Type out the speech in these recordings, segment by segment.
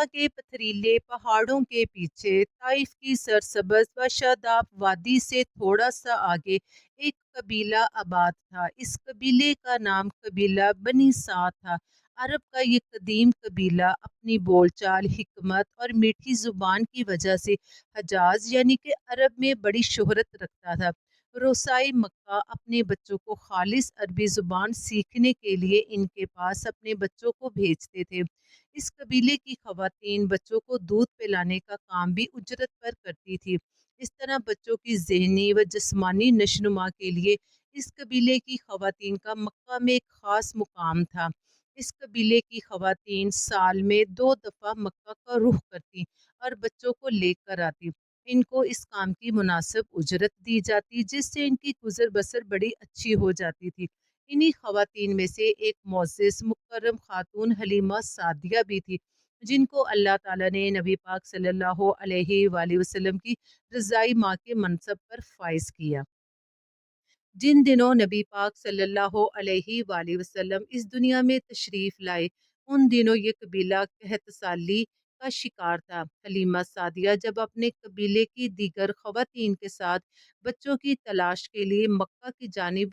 مکہ کے پتھریلے پہاڑوں کے پیچھے طائف کی سرسبز و شاداب وادی سے تھوڑا سا آگے ایک قبیلہ آباد تھا۔ اس قبیلے کا نام قبیلہ بنی سعد تھا۔ عرب کا یہ قدیم قبیلہ اپنی بول چال، حکمت اور میٹھی زبان کی وجہ سے حجاز یعنی کہ عرب میں بڑی شہرت رکھتا تھا۔ روسائے مکہ اپنے بچوں کو خالص عربی زبان سیکھنے کے لیے ان کے پاس اپنے بچوں کو بھیجتے تھے۔ اس قبیلے کی خواتین بچوں کو دودھ پلانے کا کام بھی اجرت پر کرتی تھی۔ اس طرح بچوں کی ذہنی و جسمانی نشوونما کے لیے اس قبیلے کی خواتین کا مکہ میں ایک خاص مقام تھا۔ اس قبیلے کی خواتین سال میں 2 دفعہ مکہ کا رخ کرتی اور بچوں کو لے کر آتی۔ ان کو اس کام کی مناسب اجرت دی جاتی جس سے ان کی گزر بسر بڑی اچھی ہو جاتی تھی۔ انہی خواتین میں سے ایک معزز مکرم خاتون حلیمہ سعدیہ بھی تھی، جن کو اللہ تعالیٰ نے نبی پاک صلی اللہ علیہ وآلہ وسلم کی رضائی ماں کے منصب پر فائز کیا۔ جن دنوں نبی پاک صلی اللہ علیہ وآلہ وسلم اس دنیا میں تشریف لائے ان دنوں یہ قبیلہ قحط سالی کا شکار تھا۔ حلیمہ سعدیہ جب اپنے قبیلے کی دیگر خواتین کے ساتھ بچوں کی تلاش کے لیے مکہ کی جانب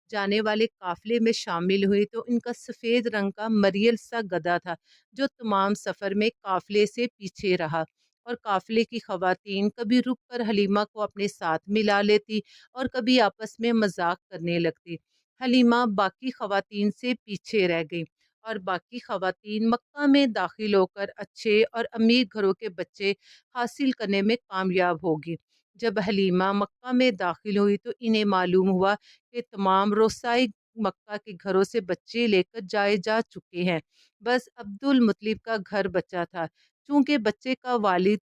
جانے والے قافلے میں شامل ہوئی تو ان کا سفید رنگ کا مریل سا گدھا تھا جو تمام سفر میں قافلے سے پیچھے رہا، اور قافلے کی خواتین کبھی رک کر حلیمہ کو اپنے ساتھ ملا لیتی اور کبھی آپس میں مذاق کرنے لگتی۔ حلیمہ باقی خواتین سے پیچھے رہ گئی اور باقی خواتین مکہ میں داخل ہو کر اچھے اور امیر گھروں کے بچے حاصل کرنے میں کامیاب ہوگی۔ جب حلیمہ مکہ میں داخل ہوئی تو انہیں معلوم ہوا کہ تمام روسائی مکہ کے گھروں سے بچے لے کر جائے جا چکے ہیں، بس عبد المطلب کا گھر بچا تھا۔ چونکہ بچے کا والد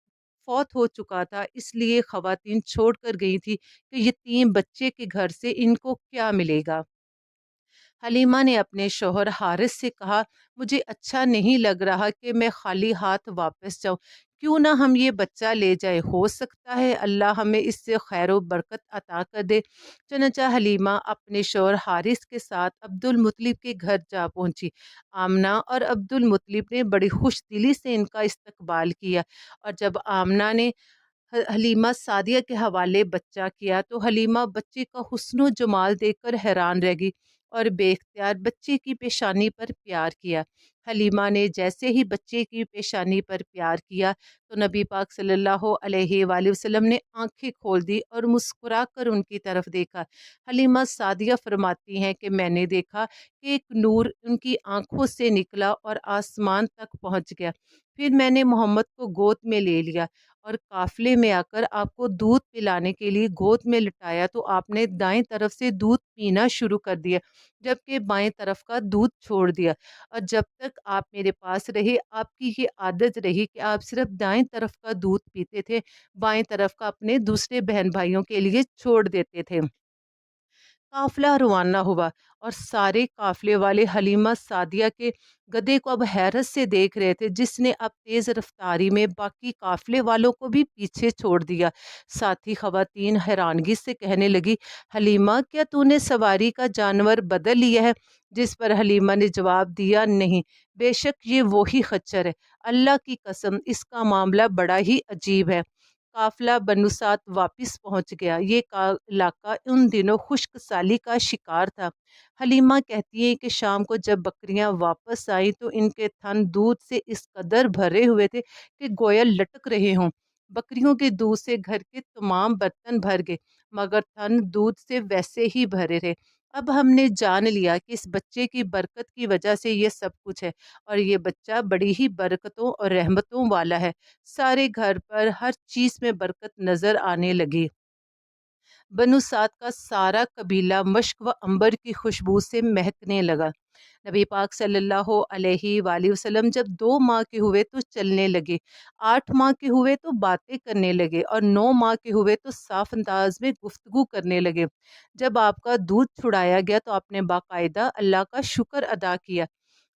فوت ہو چکا تھا اس لیے خواتین چھوڑ کر گئی تھی کہ یتیم بچے کے گھر سے ان کو کیا ملے گا۔ حلیمہ نے اپنے شوہر حارث سے کہا، مجھے اچھا نہیں لگ رہا کہ میں خالی ہاتھ واپس جاؤں، کیوں نہ ہم یہ بچہ لے جائیں، ہو سکتا ہے اللہ ہمیں اس سے خیر و برکت عطا کر دے۔ چنانچہ حلیمہ اپنے شوہر حارث کے ساتھ عبد المطلب کے گھر جا پہنچی۔ آمنہ اور عبد المطلب نے بڑی خوش دلی سے ان کا استقبال کیا، اور جب آمنہ نے حلیمہ سعدیہ کے حوالے بچہ کیا تو حلیمہ بچے کا حسن و جمال دیکھ کر حیران رہ گئی اور بے اختیار بچے کی پیشانی پر پیار کیا۔ حلیمہ نے جیسے ہی بچے کی پیشانی پر پیار کیا تو نبی پاک صلی اللہ علیہ وآلہ وسلم نے آنکھیں کھول دی اور مسکرا کر ان کی طرف دیکھا۔ حلیمہ سعدیہ فرماتی ہیں کہ میں نے دیکھا کہ ایک نور ان کی آنکھوں سے نکلا اور آسمان تک پہنچ گیا۔ پھر میں نے محمد کو گود میں لے لیا اور قافلے میں آ کر آپ کو دودھ پلانے کے لیے گود میں لٹایا تو آپ نے دائیں طرف سے دودھ پینا شروع کر دیا جبکہ بائیں طرف کا دودھ چھوڑ دیا، اور جب تک آپ میرے پاس رہے آپ کی یہ عادت رہی کہ آپ صرف دائیں طرف کا دودھ پیتے تھے، بائیں طرف کا اپنے دوسرے بہن بھائیوں کے لیے چھوڑ دیتے تھے۔ قافلہ روانہ ہوا اور سارے قافلے والے حلیمہ سعدیہ کے گدھے کو اب حیرت سے دیکھ رہے تھے جس نے اب تیز رفتاری میں باقی قافلے والوں کو بھی پیچھے چھوڑ دیا۔ ساتھی خواتین حیرانگی سے کہنے لگی، حلیمہ کیا تو نے سواری کا جانور بدل لیا ہے؟ جس پر حلیمہ نے جواب دیا، نہیں، بے شک یہ وہی خچر ہے، اللہ کی قسم اس کا معاملہ بڑا ہی عجیب ہے۔ قافلہ بنو سعد واپس پہنچ گیا۔ یہ علاقہ ان دنوں خشک سالی کا شکار تھا۔ حلیمہ کہتی ہیں کہ شام کو جب بکریاں واپس آئیں تو ان کے تھن دودھ سے اس قدر بھرے ہوئے تھے کہ گویا لٹک رہے ہوں۔ بکریوں کے دودھ سے گھر کے تمام برتن بھر گئے مگر تھن دودھ سے ویسے ہی بھرے رہے۔ اب ہم نے جان لیا کہ اس بچے کی برکت کی وجہ سے یہ سب کچھ ہے، اور یہ بچہ بڑی ہی برکتوں اور رحمتوں والا ہے۔ سارے گھر پر ہر چیز میں برکت نظر آنے لگی۔ بنو سعد کا سارا قبیلہ مشک و عنبر کی خوشبو سے مہکنے لگا۔ نبی پاک صلی اللہ علیہ وآلہ وسلم جب 2 ماہ کے ہوئے تو چلنے لگے، 8 ماہ کے ہوئے تو باتیں کرنے لگے، اور 9 ماہ کے ہوئے تو صاف انداز میں گفتگو کرنے لگے۔ جب آپ کا دودھ چھڑایا گیا تو آپ نے باقاعدہ اللہ کا شکر ادا کیا۔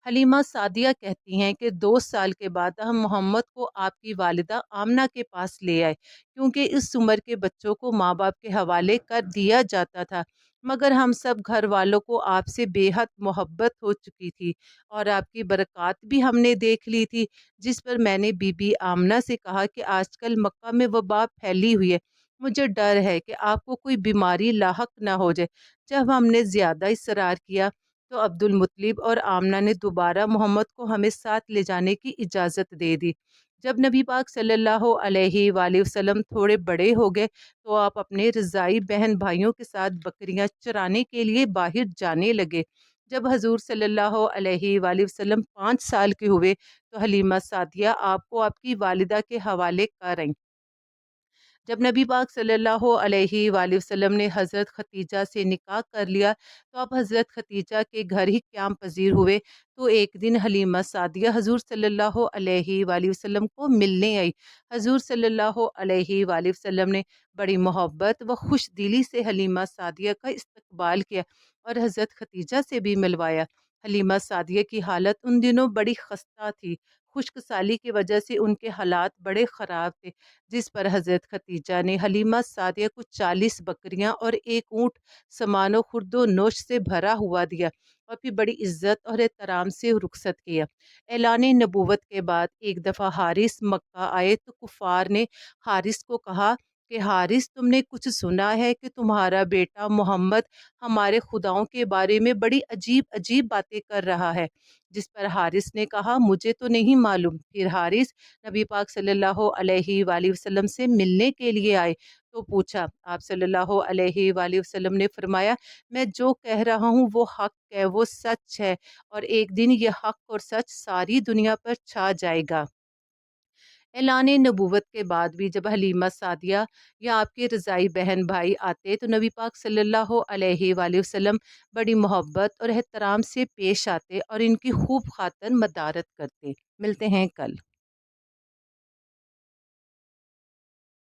حلیمہ سعدیہ کہتی ہیں کہ 2 سال کے بعد ہم محمد کو آپ کی والدہ آمنہ کے پاس لے آئے، کیونکہ اس عمر کے بچوں کو ماں باپ کے حوالے کر دیا جاتا تھا۔ مگر ہم سب گھر والوں کو آپ سے بے حد محبت ہو چکی تھی اور آپ کی برکات بھی ہم نے دیکھ لی تھی۔ جس پر میں نے بی بی آمنہ سے کہا کہ آج کل مکہ میں وبا پھیلی ہوئی ہے، مجھے ڈر ہے کہ آپ کو کوئی بیماری لاحق نہ ہو جائے۔ جب ہم نے زیادہ اصرار کیا تو عبد المطلب اور آمنہ نے دوبارہ محمد کو ہمیں ساتھ لے جانے کی اجازت دے دی۔ جب نبی پاک صلی اللہ علیہ وآلہ وسلم تھوڑے بڑے ہو گئے تو آپ اپنے رضائی بہن بھائیوں کے ساتھ بکریاں چرانے کے لیے باہر جانے لگے۔ جب حضور صلی اللہ علیہ وآلہ وسلم 5 سال کے ہوئے تو حلیمہ سعدیہ آپ کو آپ کی والدہ کے حوالے کر رہیں۔ جب نبی پاک صلی اللہ علیہ وآلہ وسلم نے حضرت ختیجہ سے نکاح کر لیا تو آپ حضرت ختیجہ کے گھر ہی قیام پذیر ہوئے۔ تو ایک دن حلیمہ سعدیہ حضور صلی اللہ علیہ وآلہ وسلم کو ملنے آئی۔ حضور صلی اللہ علیہ وآلہ وسلم نے بڑی محبت و خوش دلی سے حلیمہ سعدیہ کا استقبال کیا اور حضرت ختیجہ سے بھی ملوایا۔ حلیمہ سعدیہ کی حالت ان دنوں بڑی خستہ تھی، خشک سالی کی وجہ سے ان کے حالات بڑے خراب تھے، جس پر حضرت ختیجہ نے حلیمہ سعدیہ کو 40 بکریاں اور ایک اونٹ سامان و خرد و نوش سے بھرا ہوا دیا اور پھر بڑی عزت اور احترام سے رخصت کیا۔ اعلان نبوت کے بعد ایک دفعہ حارث مکہ آئے تو کفار نے حارث کو کہا کہ حارث، تم نے کچھ سنا ہے کہ تمہارا بیٹا محمد ہمارے خداؤں کے بارے میں بڑی عجیب عجیب باتیں کر رہا ہے؟ جس پر حارث نے کہا مجھے تو نہیں معلوم۔ پھر حارث نبی پاک صلی اللہ علیہ وآلہ وسلم سے ملنے کے لیے آئے تو پوچھا۔ آپ صلی اللہ علیہ وآلہ وسلم نے فرمایا میں جو کہہ رہا ہوں وہ حق ہے، وہ سچ ہے، اور ایک دن یہ حق اور سچ ساری دنیا پر چھا جائے گا۔ اعلان نبوت کے بعد بھی جب حلیمہ سعدیہ یا آپ کے رضائی بہن بھائی آتے تو نبی پاک صلی اللہ علیہ وآلہ وسلم بڑی محبت اور احترام سے پیش آتے اور ان کی خوب خاطر مدارت کرتے۔ ملتے ہیں کل۔